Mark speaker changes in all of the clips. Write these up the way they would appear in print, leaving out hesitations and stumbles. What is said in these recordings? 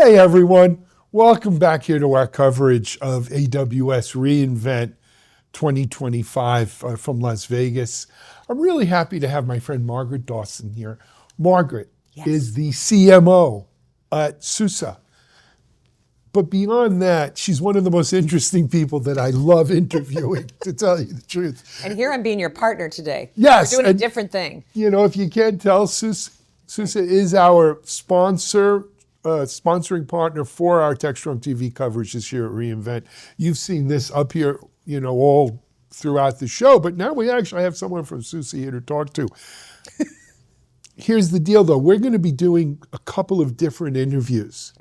Speaker 1: Hey everyone, welcome back here to our coverage of AWS reInvent 2025 from Las Vegas. I'm really happy to have my friend Margaret Dawson here. Margaret is the CMO at SUSE. But beyond that, she's one of the most interesting people that I love interviewing, to tell you the truth.
Speaker 2: And here I'm being your partner today.
Speaker 1: Yes.
Speaker 2: We're doing a different thing.
Speaker 1: You know, if you can't tell, SUSE is our sponsoring partner for our Textron TV coverage this year at reInvent. You've seen this up here, you know, all throughout the show, but now we actually have someone from SUSE here to talk to. Here's the deal though, we're gonna be doing a couple of different interviews.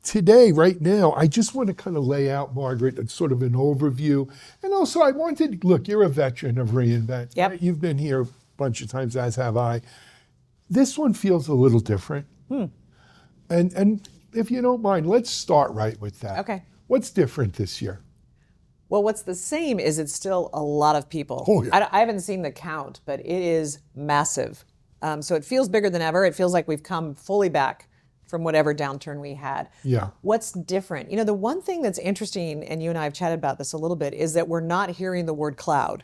Speaker 1: Today, right now, I just want to kind of lay out, Margaret, sort of an overview. And also I wanted, look, you're a veteran of reInvent.
Speaker 2: Yep.
Speaker 1: Right? You've been here a bunch of times, as have I. This one feels a little different. And if you don't mind, let's start right with that.
Speaker 2: Okay.
Speaker 1: What's different this year?
Speaker 2: Well, what's the same is it's still a lot of people.
Speaker 1: Oh, yeah.
Speaker 2: I haven't seen the count, but it is massive. So it feels bigger than ever. It feels like we've come fully back from whatever downturn we had.
Speaker 1: Yeah.
Speaker 2: What's different? You know, the one thing that's interesting, and you and I have chatted about this a little bit, is that we're not hearing the word cloud.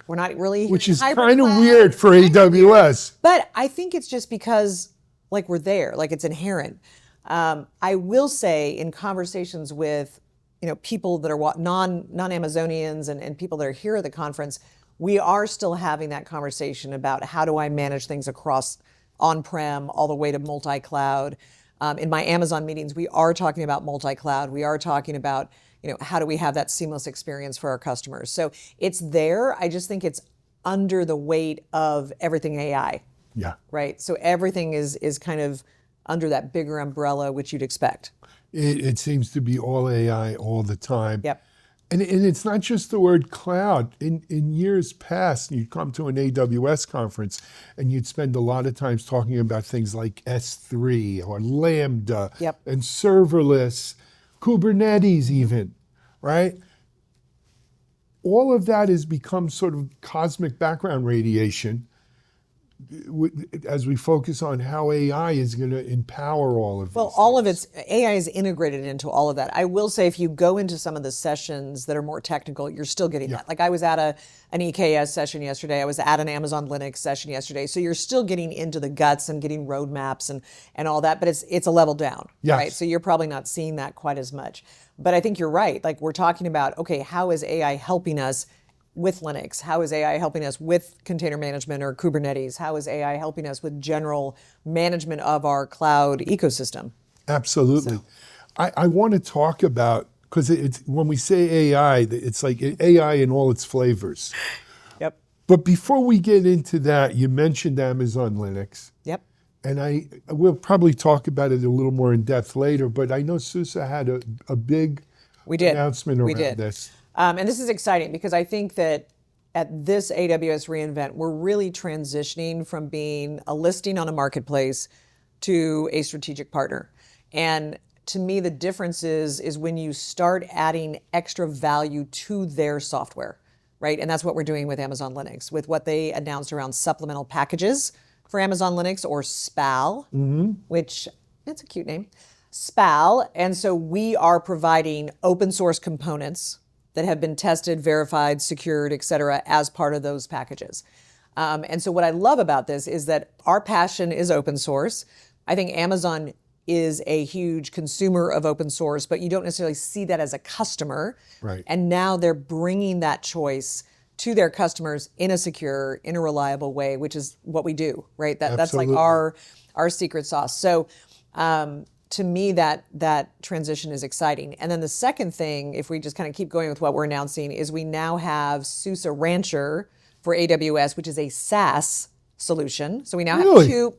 Speaker 2: We're not really hearing
Speaker 1: Which is
Speaker 2: hybrid
Speaker 1: kind of
Speaker 2: cloud.
Speaker 1: weird for AWS.
Speaker 2: But I think it's just because, like, we're there, like it's inherent. I will say in conversations with, you know, people that are non-Amazonians and people that are here at the conference, we are still having that conversation about how do I manage things across on-prem all the way to multi-cloud. In my Amazon meetings, we are talking about multi-cloud. We are talking about, you know, how do we have that seamless experience for our customers? So it's there. I just think it's under the weight of everything AI.
Speaker 1: Yeah.
Speaker 2: Right. So everything is kind of under that bigger umbrella, which you'd expect.
Speaker 1: It seems to be all AI all the time.
Speaker 2: Yep.
Speaker 1: And it's not just the word cloud. In years past, you'd come to an AWS conference and you'd spend a lot of times talking about things like S3 or Lambda and serverless, Kubernetes even, right? All of that has become sort of cosmic background radiation as we focus on how AI is going to empower all of this.
Speaker 2: Well, all of it's, AI is integrated into all of that. I will say if you go into some of the sessions that are more technical, you're still getting that. Like I was at an EKS session yesterday. I was at an Amazon Linux session yesterday. So you're still getting into the guts and getting roadmaps and all that, but it's a level down, right? So you're probably not seeing that quite as much. But I think you're right. Like we're talking about, okay, how is AI helping us with Linux? How is AI helping us with container management or Kubernetes? How is AI helping us with general management of our cloud ecosystem?
Speaker 1: Absolutely. So. I want to talk about, because it's when we say AI, it's like AI in all its flavors.
Speaker 2: Yep.
Speaker 1: But before we get into that, you mentioned Amazon Linux.
Speaker 2: Yep.
Speaker 1: And we'll probably talk about it a little more in depth later, but I know SUSE had a big announcement around this.
Speaker 2: And this is exciting because I think that at this AWS reInvent, we're really transitioning from being a listing on a marketplace to a strategic partner. And to me, the difference is when you start adding extra value to their software, right? And that's what we're doing with Amazon Linux, with what they announced around supplemental packages for Amazon Linux, or SPAL, which, that's a cute name, SPAL. And so we are providing open source components that have been tested, verified, secured, et cetera, as part of those packages. And so what I love about this is that our passion is open source. I think Amazon is a huge consumer of open source, but you don't necessarily see that as a customer.
Speaker 1: Right.
Speaker 2: And now they're bringing that choice to their customers in a secure, in a reliable way, which is what we do, right? That's like our secret sauce. So to me, that transition is exciting. And then the second thing, if we just kind of keep going with what we're announcing, is we now have SUSE Rancher for AWS, which is a SaaS solution. So we now have two.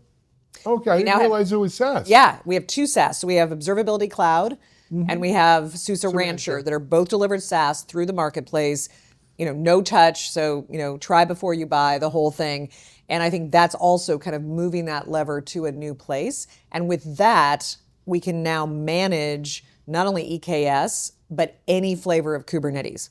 Speaker 1: Okay, I didn't realize it was SaaS.
Speaker 2: Yeah, we have two SaaS. So we have Observability Cloud and we have SUSE Rancher that are both delivered SaaS through the marketplace. You know, no touch. So, you know, try before you buy, the whole thing. And I think that's also kind of moving that lever to a new place. And with that, we can now manage not only EKS, but any flavor of Kubernetes,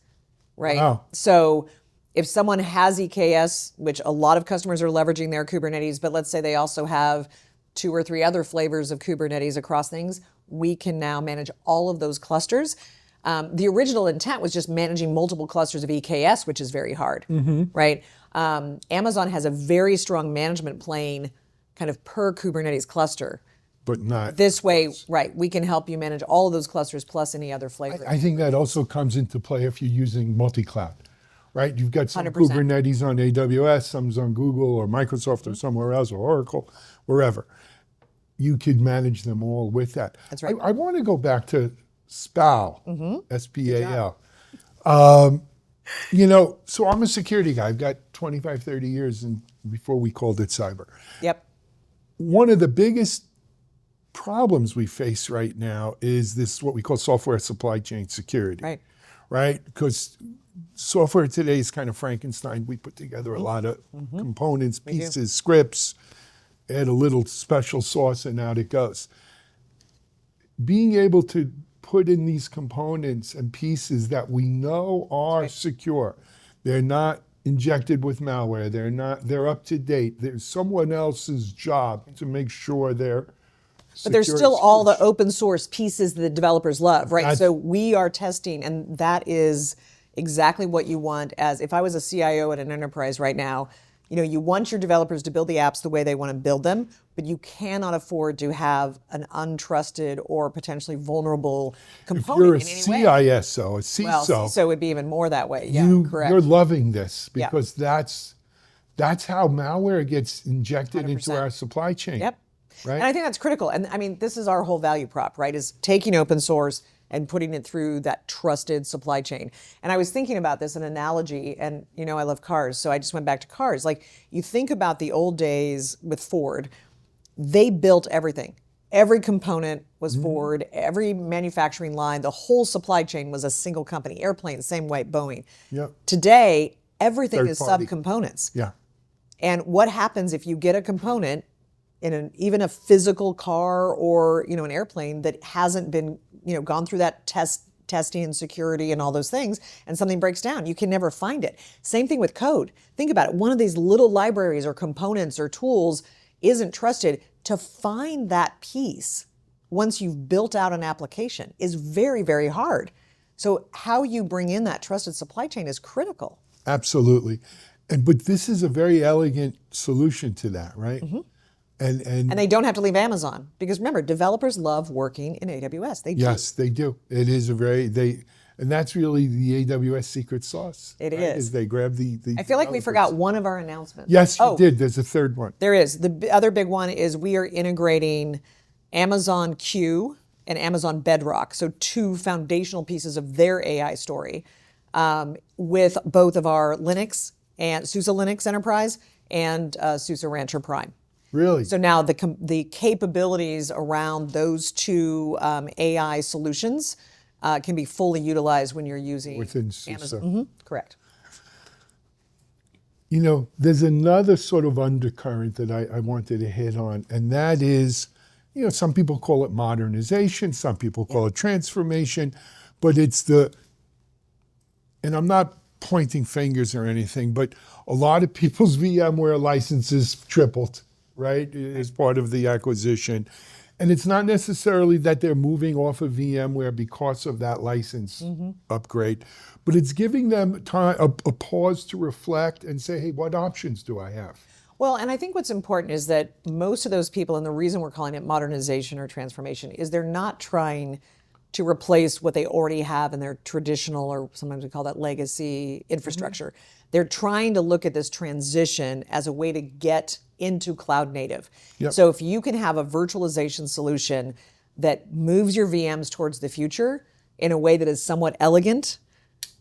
Speaker 2: right?
Speaker 1: Wow.
Speaker 2: So if someone has EKS, which a lot of customers are leveraging their Kubernetes, but let's say they also have 2 or 3 other flavors of Kubernetes across things, we can now manage all of those clusters. The original intent was just managing multiple clusters of EKS, which is very hard, right? Amazon has a very strong management plane kind of per Kubernetes cluster.
Speaker 1: But not.
Speaker 2: This way, right, we can help you manage all of those clusters plus any other flavor.
Speaker 1: I think that also comes into play if you're using multi-cloud, right? You've got some
Speaker 2: 100%.
Speaker 1: Kubernetes on AWS, some's on Google or Microsoft or somewhere else or Oracle, wherever. You could manage them all with that.
Speaker 2: That's right.
Speaker 1: I want to go back to SPAL, S-P-A-L. So I'm a security guy. I've got 25, 30 years before we called it cyber.
Speaker 2: Yep.
Speaker 1: One of the biggest problems we face right now is this, what we call software supply chain security. Right? Because software today is kind of Frankenstein. We put together a lot of components, pieces, scripts, add a little special sauce, and out it goes. Being able to put in these components and pieces that we know are secure. They're not injected with malware. They're up to date. There's someone else's job to make sure they're
Speaker 2: But there's still all the open source pieces that the developers love, right? So we are testing, and that is exactly what you want. As if I was a CIO at an enterprise right now, you want your developers to build the apps the way they want to build them, but you cannot afford to have an untrusted or potentially vulnerable component in any way.
Speaker 1: If you're a CISO, a CISO,
Speaker 2: well, CISO would be even more that way. Yeah, correct.
Speaker 1: You're loving this because that's how malware gets injected
Speaker 2: 100%.
Speaker 1: into our supply chain.
Speaker 2: Yep.
Speaker 1: Right?
Speaker 2: And I think that's critical. And I mean, this is our whole value prop, right? Is taking open source and putting it through that trusted supply chain. And I was thinking about this, an analogy, and I love cars, so I just went back to cars. Like, you think about the old days with Ford, they built everything. Every component was Ford, every manufacturing line, the whole supply chain was a single company. Airplanes, same way, Boeing.
Speaker 1: Yep.
Speaker 2: Today, everything
Speaker 1: Third
Speaker 2: is
Speaker 1: party.
Speaker 2: subcomponents.
Speaker 1: Yeah.
Speaker 2: And what happens if you get a component in even a physical car or an airplane that hasn't been gone through that testing and security and all those things, and something breaks down? You can never find it. Same thing with code. Think about it. One of these little libraries or components or tools isn't trusted. To find that piece once you've built out an application is very, very hard. So how you bring in that trusted supply chain is critical.
Speaker 1: Absolutely. But this is a very elegant solution to that, right? And
Speaker 2: they don't have to leave Amazon, because remember, developers love working in AWS. They do.
Speaker 1: Yes, they do. It is and that's really the AWS secret sauce.
Speaker 2: It
Speaker 1: right?
Speaker 2: is.
Speaker 1: They grab the
Speaker 2: I feel like we forgot one of our announcements.
Speaker 1: Yes, you did. There's a third one.
Speaker 2: There is. The other big one is we are integrating Amazon Q and Amazon Bedrock, so 2 foundational pieces of their AI story, with both of our Linux and SUSE Linux Enterprise and SUSE Rancher Prime.
Speaker 1: Really?
Speaker 2: So now the capabilities around those 2 AI solutions can be fully utilized when you're using
Speaker 1: within SUSE.
Speaker 2: Amazon. Correct.
Speaker 1: There's another sort of undercurrent that I wanted to hit on, and that is, some people call it modernization, some people call it transformation, but and I'm not pointing fingers or anything, but a lot of people's VMware licenses tripled, right, as part of the acquisition. And it's not necessarily that they're moving off of VMware because of that license upgrade, but it's giving them time, a pause to reflect and say, hey, what options do I have?
Speaker 2: Well, and I think what's important is that most of those people, and the reason we're calling it modernization or transformation, is they're not trying to replace what they already have in their traditional, or sometimes we call that legacy infrastructure. They're trying to look at this transition as a way to get into cloud native.
Speaker 1: Yep.
Speaker 2: So if you can have a virtualization solution that moves your VMs towards the future in a way that is somewhat elegant,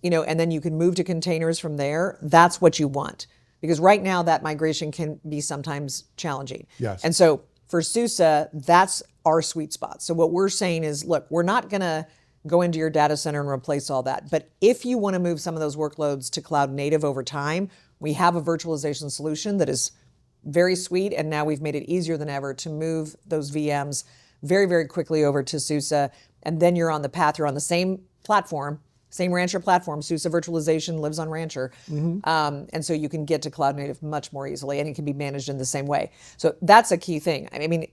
Speaker 2: and then you can move to containers from there, that's what you want. Because right now that migration can be sometimes challenging.
Speaker 1: Yes.
Speaker 2: And so for SUSE, that's our sweet spot. So what we're saying is, look, we're not going to go into your data center and replace all that. But if you want to move some of those workloads to cloud native over time, we have a virtualization solution that is very sweet. And now we've made it easier than ever to move those VMs very, very quickly over to SUSE. And then you're on the path, you're on the same platform, same Rancher platform. SUSE virtualization lives on Rancher. And so you can get to cloud native much more easily, and it can be managed in the same way. So that's a key thing. I mean,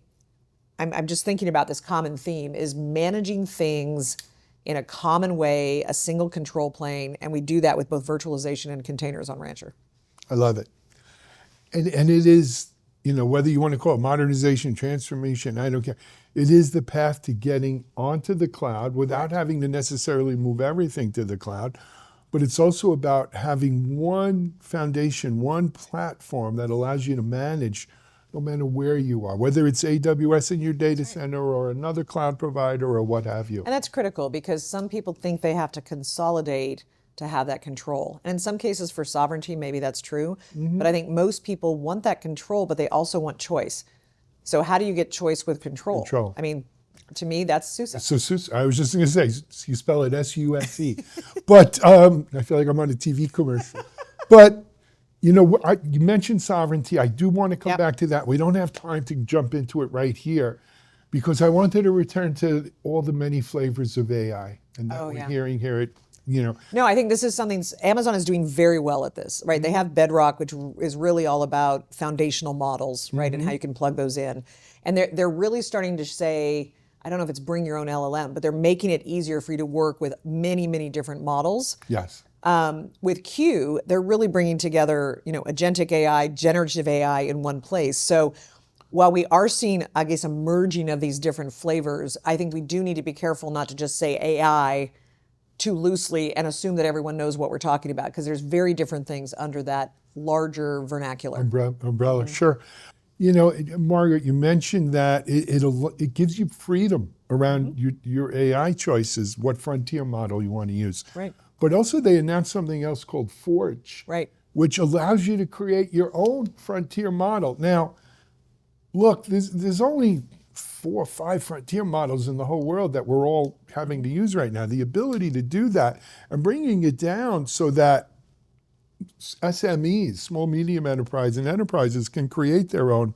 Speaker 2: I'm just thinking about this common theme is managing things in a common way, a single control plane, and we do that with both virtualization and containers on Rancher.
Speaker 1: I love it. And it is, whether you want to call it modernization, transformation, I don't care. It is the path to getting onto the cloud without having to necessarily move everything to the cloud. But it's also about having one foundation, one platform that allows you to manage no matter where you are, whether it's AWS in your data center or another cloud provider or what have you.
Speaker 2: And that's critical because some people think they have to consolidate to have that control. And in some cases for sovereignty, maybe that's true. But I think most people want that control, but they also want choice. So how do you get choice with control?
Speaker 1: Control.
Speaker 2: I mean, to me, that's SUSE.
Speaker 1: So SUSE, I was just going to say, you spell it SUSE. But I feel like I'm on a TV commercial. But, you mentioned sovereignty. I do want to come back to that. We don't have time to jump into it right here because I wanted to return to all the many flavors of AI and that we're hearing here.
Speaker 2: No, I think this is something Amazon is doing very well at this, right? They have Bedrock, which is really all about foundational models, right? And how you can plug those in. And they're really starting to say, I don't know if it's bring your own LLM, but they're making it easier for you to work with many, many different models.
Speaker 1: Yes.
Speaker 2: With Q, they're really bringing together, agentic AI, generative AI in one place. So while we are seeing, I guess, a merging of these different flavors, I think we do need to be careful not to just say AI too loosely and assume that everyone knows what we're talking about, because there's very different things under that larger vernacular.
Speaker 1: Umbrella, sure. Margaret, you mentioned that it gives you freedom around your AI choices, what frontier model you want to use.
Speaker 2: Right.
Speaker 1: But also they announced something else called Forge,
Speaker 2: Right.
Speaker 1: which allows you to create your own frontier model. Now, look, there's only 4 or 5 frontier models in the whole world that we're all having to use right now. The ability to do that and bringing it down so that SMEs, small, medium enterprise and enterprises can create their own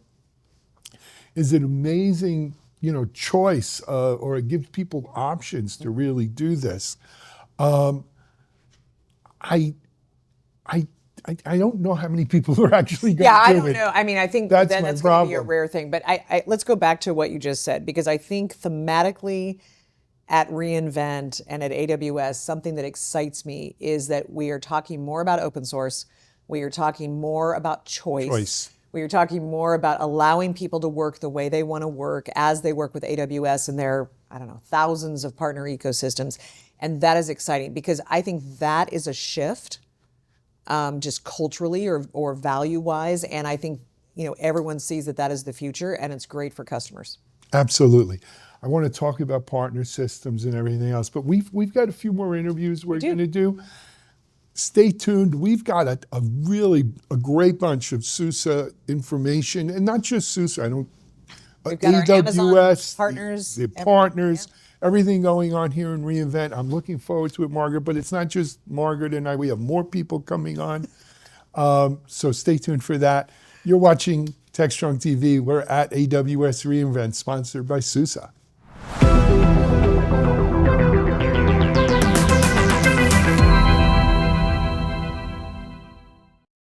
Speaker 1: is an amazing, choice, or it gives people options to really do this. I don't know how many people are actually going to do it.
Speaker 2: Yeah, I don't know. I mean, I think
Speaker 1: that's
Speaker 2: that's going to
Speaker 1: problem.
Speaker 2: be a rare thing. But let's go back to what you just said, because I think thematically at reInvent and at AWS, something that excites me is that we are talking more about open source. We are talking more about choice. We are talking more about allowing people to work the way they want to work as they work with AWS and their, thousands of partner ecosystems. And that is exciting because I think that is a shift just culturally or value-wise. And I think, everyone sees that is the future and it's great for customers.
Speaker 1: Absolutely. I want to talk about partner systems and everything else, but we've got a few more interviews we're going to do. Stay tuned. We've got a great bunch of SUSE information, and not just SUSE.
Speaker 2: We've got
Speaker 1: AWS,
Speaker 2: our Amazon partners,
Speaker 1: the partners, everything going on here in reInvent. I'm looking forward to it, Margaret, but it's not just Margaret and I. We have more people coming on, so stay tuned for that. You're watching TechStrong TV. We're at AWS reInvent, sponsored by SUSE.